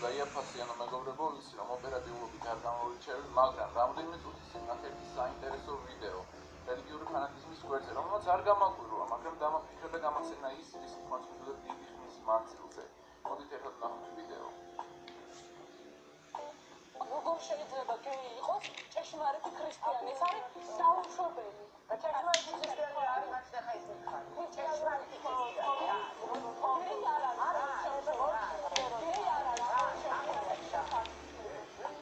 გაიაფასიანო მეგობრებო, ვიცი რომ ოპერატიულობით არ გამოირჩევი, მაგრამ რამდენიმე წუთის წინ ნახეთ საინტერესო ვიდეო რელიგიური ფანატიზმის გვერდზე, რომელმაც არ გამაკვირვა, მაგრამ დამაფიქრა და გამახსენა ის, რის თქმაც მიდოდა დიდი ხნის მანძილზე. მოდით ერთად ნახოთ ვიდეო. როგორ შეიძლება გეი იყოს ჭეშმარიტი ქრისტიანი? ეს არის საუშვებელი. ჭეშმარიტი ქრისტიანი არის რაც ახლა ის მიხარ. ჭეშმარიტი ქრისტიანი.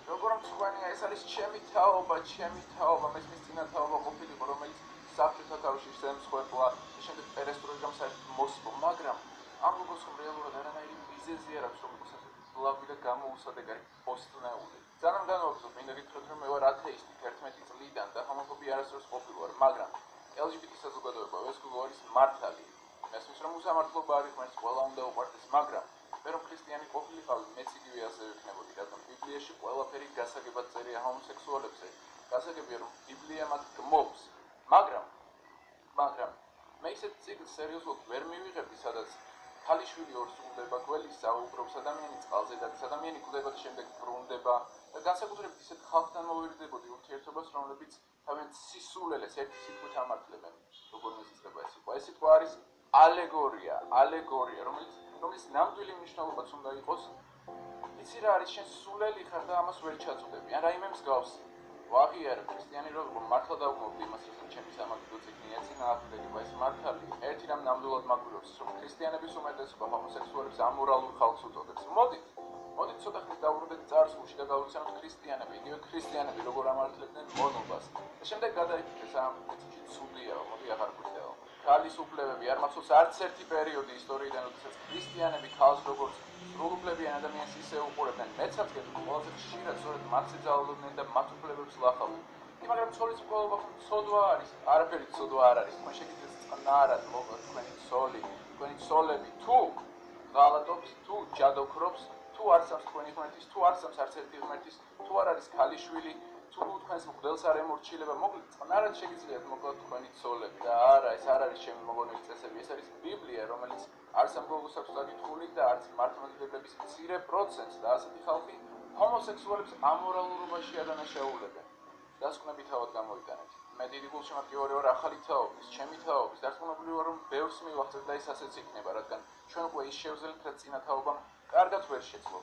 როგორ მწვანეა, ეს არის ჩემი თაობა, მესმის წინა თაობა ყოფილიყო, რომელიც საბჭოთა კავშირში ემსხვერპლა და შემდეგ პერესტროიკამ საერთოდ მოსპო, მაგრამ ამ როგორც რომ რეალურად არანაირი მიზეზი არ აქვს, რომ ასეთი ბლაგვი და გამოუსადეგარი პოსტნეული. ძალიან განვაგრძობ, მინდა გითხრათ, რომ მე ვარ ათეისტი 11 წლიდან და ჰომოფობია არასდროს ყოფილი ვარ, მაგრამ LGBT საზოგადოება ეს არის მართალი. მესმის რომ უსამართლობა არის, ღმერთს ყველა უნდა უყვარდეს, მაგრამ მე რომ ქრისტიანი ყოფილიყავი, მეც იგივე ასე ვიქნებოდი, რადგან ბიბლიაში ყველაფერი გასაგებად წერია ჰომოსექსუალებზე. გასაგებია რომ ბიბლია მათ გმობს, მაგრამ მე ისეთ წიგნს სერიოზულად ვერ მივიღებდი, სადაც ქალიშვილი ორს უნდება გველის საუბრობს, ადამიანი წყალზე დადის, ადამიანი კვდება და შემდეგ ბრუნდება და განსაკუთრებით ისეთ ხალხთან მოვირდებოდი ურთიერთობას, რომლებიც თავიანთ სისულელეს ერთი სიტყვით ამართლებენ. როგორ მეზიწყება ეს სიტყვა? ეს სიტყვა არის ალეგორია, რომელიც ნამდვილი მნიშვნელობაც უნდა იყოს. იცი რა არის, შენ სულელი ხარ და ამას ვერ ჩაწოდები, ან რაიმე მსგავსი. ვაღიარე ქრისტიანი რომ მართლა დავუმობდი იმას, რომ ჩემი სამაგიდო წიგნი ეწინააღმდეგება ეს მართალი. ერთი რამ ნამდვილად მაგვირობს, რომ ქრისტიანების უმეტესობა ჰომოსექსუალებს ამორალურ ხალხს უწოდებს. მოდით ცოტა ხნით დავუბრუნდეთ წარსულში და გავიცანოთ ქრისტიანები, იგივე ქრისტიანები როგორ ამართლებდნენ მონობას. და შემდეგ გადაიფიქრეთ ამ ეცი ცუდია, მოდი აღარ გვიდაო. ქალის უფლებები არ მახსოვს არც ერთი პერიოდი ისტორიიდან, როდესაც ქრისტიანები ქალს როგორც სრულუფლებიან ადამიანს ისე უყურებდნენ. მეცაც გეტყვი, ყველაზე ხშირად სწორედ მათს ეძალულობდნენ და მათ უფლებებს ლახავდნენ. მაგრამ ცოლის მკვლელობა ცოდვა არის, არაფერი ცოდვა არ არის. თქვენ შეგიძლიათ წყნარად მოგოთ თქვენი ცოლი, თქვენი ცოლები თუ ღალატობს, თუ ჯადოქრობს, თუ არსავს თქვენი ღმერთის, თუ არსავს არც ერთი ღმერთის, თუ არ არის ქალიშვილი, თუ თქვენს მღვდელს არ ემორჩილება, მოკლედ წყნარად შეგიძლიათ მოგოთ თქვენი ცოლები და არა, ეს არ არის ჩემი მოგონების წესები, ეს არის ბიბლია, რომელიც არც ამ გოგოს აქვს დაკითხული და არც მართლმადიდებლების მცირე პროცენტს და ასეთი ხალხი ჰომოსექსუალებს ამორალურობაში ადანაშაულებენ. დასკვნები თავად გამოიტანეთ. მე დიდი გულშემატკივარი ვარ ახალი თაობის, ჩემი თაობის, დარწმუნებული ვარ, რომ ბევრს მივახცეთ და ის ასეც იქნება, რადგან ჩვენ უკვე ის შევძლეთ, რაც წინა თაობამ კარგად ვერ შეძლო.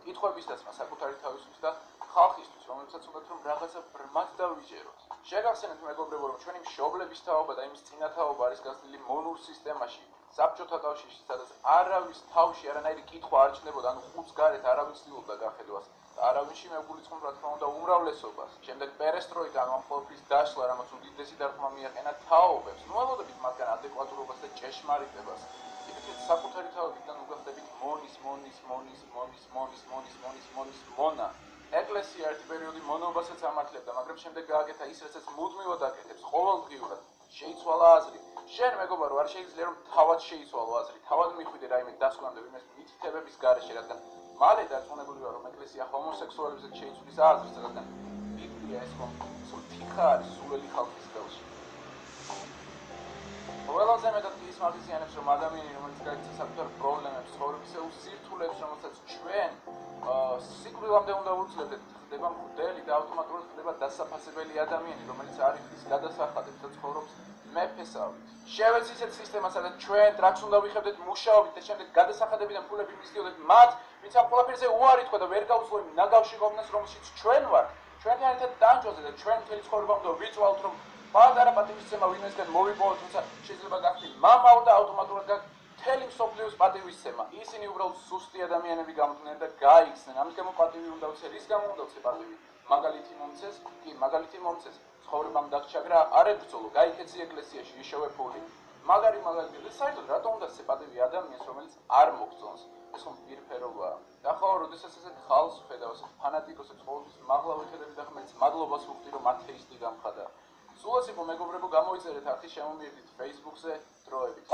კითხვების დასმა საკუთარი თავისთვის და ხალხისთვის, რომელსაც უნდათ რომ რაღაცა ბრმად დავიჯეროთ. შეგახსენეთ მეგობრებო, რომ ჩვენი მშობლების თაობა და იმის წინა თაობა არის გასვლილი მონურ სისტემაში, საბჭოთა კავშირში, სადაც არავის თავში არანაირი კითხვა არ ჩნდებოდა, ანუ ხუთს გარეთ არავის ცდილობდა გახედვას. არავინში მეგულიწყო რა თქმა უნდა უმრავლესობას. შემდეგ პერესტროიკამ ამ ყოველფრის დაშლა, რამაც უდიდესი დარტყმა მიაყენა თაობებს. ნუ ველოდებით მათგან ადეკვატურობას და ჭეშმარიტებას. იფიქრეთ საკუთარი თაობიდან უგახდებით მონის მონა. ეკლესია ერთი პერიოდი მონობასაც ამართლებდა, მაგრამ შემდეგ გააკეთა ის, რასაც მუდმივად აკეთებს ყოველდღიურად. შეიცვალა აზრი. შენ მეგობარო არ შეიძლება რომ თავად შეიცვალო აზრი. თავად მიხვიდე რაიმე დასკვნამდე ვინმეს მითითებების გარეშე, რადგან მალე დარწმუნებული ვარ, რომ ეკლესია ჰომოსექსუალებზე შეიცვლის აზრს, რადგან ბიბლია ეს რომ თიხა არის სულელი ხალხის ხელში. ყველაზე მეტად ის მაგიზიანებს, რომ ადამიანი, რომელიც გაიქცა საკუთარ პრობლემებს, ცხოვრების სირთულეებს, რომელსაც ჩვენ სიკვდილამდე უნდა ვუძლებდეთ, ხდება მღვდელი და ავტომატურად ხდება დასაფასებელი ადამიანი, რომელიც არ იხდის გადასახადებს და ცხოვრობს მეფესავით. შევეც ისეთ სისტემას, სადაც ჩვენ ტრაქს უნდა ვიხებდეთ მუშაობით და შემდეგ გადასახადებიდან ფულები მისდიოდეთ მათ, ვინც ამ ყველაფერზე უარი თქვა და ვერ გაუსწრო იმ ნაგავში გოგნას, რომელშიც ჩვენ ვართ, ჩვენთან ერთად დანჯვაზე და ჩვენ მთელი ცხოვრება უნდა ვიწვალოთ, რომ პატარა პატივისცემა ვინმესგან მოვიპოვოთ, თუმცა შეიძლება გახდეთ მამაო და ავტომატურად მთელი მსოფლიოს პატივისცემა. ისინი უბრალოდ სუსტი ადამიანები გამდგნენ და გაიქცნენ. ამის გამო პატივი უნდა ვცე, რის გამო უნდა ვცე პატივი? მაგალითი მომცეს, ცხოვრებამ დაგჩაგრა, არ ებრძოლო, გაიქეცი ეკლესიაში, იშოვე ფული. მაგარი საერთოდ რატომ უნდა ვცე პატივი ადამიანს, რომელიც არ მოგწონს? ეს ხომ პირფერობაა. და ხო, როდესაც ესეთ ხალხს ვხედავ, ესეთ ფანატიკოსებს ყოველთვის მაღლა ვეხედები და ღმერთს მადლობას ვუხდი, რომ ათეისტი გამხადა. სულაც იყო მეგობრებო, გამოიწერეთ არხი, შემომიერთდით Facebook-ზე დროებით.